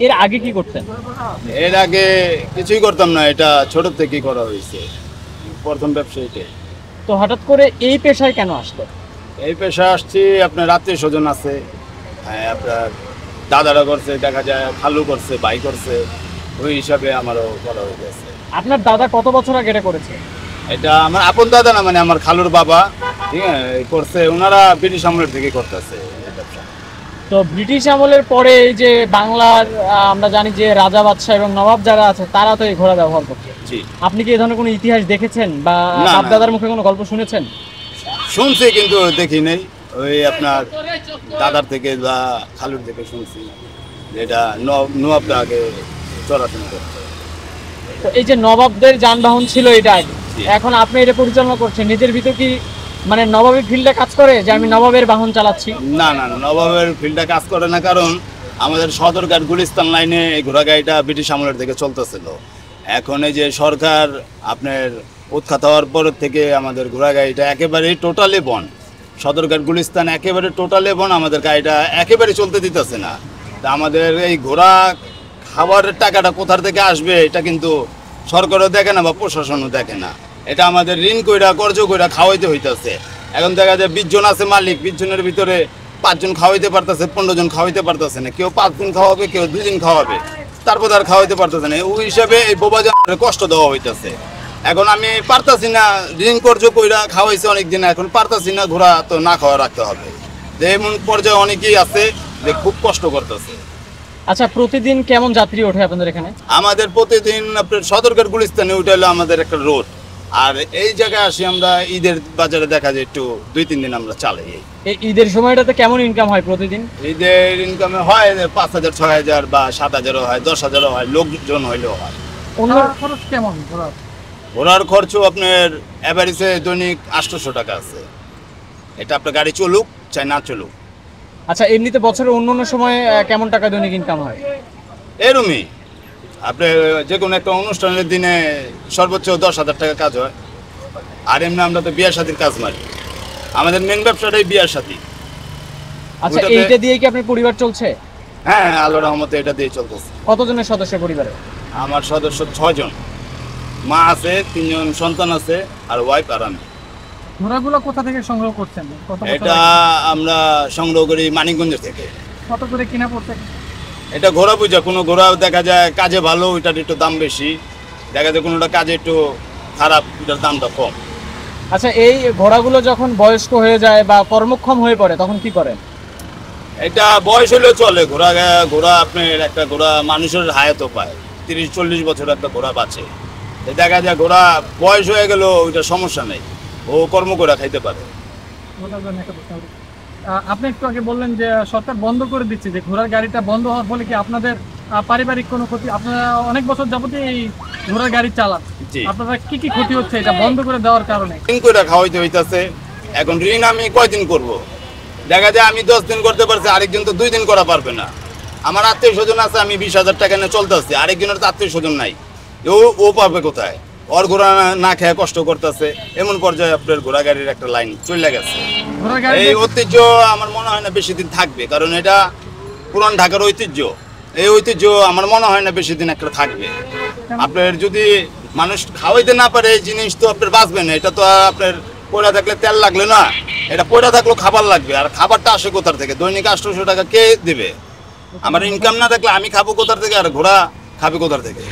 এর আগে কি করতেন? এর আগে কিছুই করতাম না, এটা ছোট থেকেই করা হয়েছে, প্রথম ব্যবসা এটাই। তো হঠাৎ করে এই পেশায় কেন আসলো? এই পেশা আসছি, আপনার আত্মীয় স্বজন আছে, হ্যাঁ, আপনার দাদারা করছে, দেখা যায় খালু করছে, ভাই করছে, ওই হিসাবে আমারও করা হয়ে গেছে। আপনার দাদা কত বছর আগে এটা করেছে? এটা আমার আপন দাদা না, মানে আমার খালুর বাবা, ঠিক আছে, করছে, ওনারা ব্রিটিশ আমলের থেকে করতেছে এই ব্যবসা। তো ব্রিটিশ আমলের পরে এই যে বাংলার আমরা জানি যে রাজা বাদশাহ এবং নবাব যারা আছে তারা তো এই ঘোড়া ব্যবহার করছে। জি, আপনি কি এই ধরনের কোনো ইতিহাস দেখেছেন বা না, বাপ না। দাদার মুখে কোনো গল্প শুনেছেন? শুনছি কিন্তু দেখি নেই, ওই আপনার দাদার থেকে বা খালুর থেকে শুনছি যেটা নবাবটা আগে চলাচল করতো। তো এই যে নবাবদের যানবাহন ছিল এটা আগে, জি। এখন আপনি এটা পরিচালনা করছেন, নিজের ভিতর কি মানে নবাবের ফিল্ডে কাজ করে যে আমি নবাবের বাহন চালাচ্ছি? না না, নবাবের ফিল্ডটা কাজ করে না, কারণ আমাদের সদরঘাট গুলিস্তান লাইনে এই ঘোড়া গাড়িটা ব্রিটিশ আমলের থেকে চলতেছিল। এখন এই যে সরকার আপনার উৎখাত হওয়ার পর থেকে আমাদের ঘোড়া গাড়িটা একেবারেই টোটালি বন্ধ। সদরঘাট গুলিস্তান একেবারে টোটালি বন্ধ, আমাদের গাড়িটা একেবারে চলতে দিতেছে না। তা আমাদের এই ঘোড়া খাবারের টাকাটা কোথার থেকে আসবে এটা কিন্তু সরকারও দেখে না বা প্রশাসনও দেখে না। এটা আমাদের ঋণ কইরা কর্জ কইরা খাওয়াইতে হইতেছে। এখন দেখা যায় 20 জন আছে মালিক, 20 জনের ভিতরে 5 জন খাওয়াইতে পারতেছে, 15 জন খাওয়াইতে পারতেছে না। কেউ 5 দিন খাওয়াবে, কেউ 2 দিন খাওয়াবে, তারপর আর খাওয়াইতে পারতেছে না। ওই হিসাবে এই বোবা জনের কষ্ট দেওয়া হইতেছে। এখন আমি পারতাছি না, ঋণ কর্জ কইরা খাওয়াইছে অনেক দিন, এখন পারতাছি না, ঘোড়া তো না খাওয়া রাখতে হবে। যে এমন পর্যায়ে অনেকেই আছে যে খুব কষ্ট করতেছে। আচ্ছা, প্রতিদিন কেমন যাত্রী ওঠে আপনাদের এখানে? আমাদের প্রতিদিন আপনার সদরঘাট গুলিস্তানে ওইটা হলো আমাদের একটা রোড। আর এই জায়গায় আসি আমরা ঈদের বাজারে, দেখা যায় একটু 2-3 দিন আমরা চালাই। এই ঈদের সময়টাতে কেমন ইনকাম হয় প্রতিদিন? ঈদের ইনকামে হয় 5,000, 6,000 বা 7,000ও হয়, 10,000ও হয়, লোকজন হইলেও হয়। অন্য খরচ কেমন ঘোরার? ঘোড়ার খরচও আপনার অ্যাভারেজে দৈনিক 800 টাকা আছে। এটা আপনার গাড়ি চলুক চাই না চলুক। আচ্ছা, এমনিতে বছরের অন্য অন্য সময় কেমন টাকা দৈনিক ইনকাম হয়? এরমই আপনার যে কোনো একটা অনুষ্ঠানের দিনে সর্বোচ্চ 10,000 টাকা কাজ হয়। আর এমনি আমরা তো বিয়ার সাথীর কাজ মারি, আমাদের মেন ব্যবসাটাই বিয়ার সাথী। আচ্ছা, ওটাতে- এইটা দিয়ে কি আপনার পরিবার চলছে? হ্যাঁ হ্যাঁ, আল্লাহর রহমতে এটা দিয়ে চলতেছে। কতজনের সদস্য পরিবারে? আমার সদস্য 6 জন, মা আছে, 3 জন সন্তান আছে, আর ওয়াইফ আর আমি। ঘোড়াগুলো কোথা থেকে সংগ্রহ করছেন? কত বছর এটা আগে? আমরা সংগ্রহ করি মানিকগঞ্জ থেকে। কত করে কিনা পড়ছে? এটা ঘোড়া পূজা, কোনো ঘোড়া দেখা যায় কাজে ভালো, ওইটার একটু দাম বেশি, দেখা যায় কোনোটা কাজে একটু খারাপ, ওইটার দামটা কম। আচ্ছা, এই ঘোড়াগুলো যখন বয়স্ক হয়ে যায় বা কর্মক্ষম হয়ে পড়ে তখন কি করেন? এটা বয়স হলেও চলে, ঘোড়া ঘোড়া আপনার একটা ঘোড়া মানুষের হায়াতও পায়, 30-40 বছর একটা ঘোড়া বাঁচে। তো দেখা যায় ঘোড়া বয়স হয়ে গেল, ওইটা সমস্যা নেই, ও কর্ম করে খাইতে পারে। ঘোড়ার জন্য একটা প্রশ্ন হবে। আপনি একটু আগে বললেন যে সরকার বন্ধ করে দিচ্ছে, যে ঘোড়ার গাড়িটা বন্ধ হওয়ার ফলে কি আপনাদের পারিবারিক কোনো ক্ষতি? আপনারা অনেক বছর যাবতীয় এই ঘোড়ার গাড়ি চালান, জি। আপনারা কি কি ক্ষতি হচ্ছে এটা বন্ধ করে দেওয়ার কারণে? ঋণ করে খাওয়াইতে হইতাছে। এখন ঋণ আমি কয়দিন করব? দেখা যায় আমি 10 দিন করতে পারছি, আরেকজন তো 2 দিন করা পারবে না। আমার আত্মীয় স্বজন আছে, আমি 20,000 টাকা নিয়ে চলতেছি, আরেকজনের তো আত্মীয় স্বজন নাই, ও পাবে কোথায়? ওর ঘোড়া না খেয়ে কষ্ট করতেছে। এমন পর্যায়ে আপনার ঘোড়া গাড়ির একটা লাইন চলে গেছে। ঘোড়ার গাড়ি এই ঐতিহ্য আমার মনে হয় না বেশি দিন থাকবে, কারণ এটা পুরান ঢাকার ঐতিহ্য। এই ঐতিহ্য আমার মনে হয় না বেশি দিন একটা থাকবে। আপনার যদি মানুষ খাওয়াইতে না পারে এই জিনিস, তো আপনার বাঁচবে না। এটা তো আর আপনার পয়লা থাকলে তেল লাগলে না, এটা পয়লা থাকলেও খাবার লাগবে। আর খাবারটা আসে কোথার থেকে? দৈনিক 800 টাকা কে দেবে? আমার ইনকাম না থাকলে আমি খাবো কোথার থেকে, আর ঘোড়া খাবে কোথার থেকে?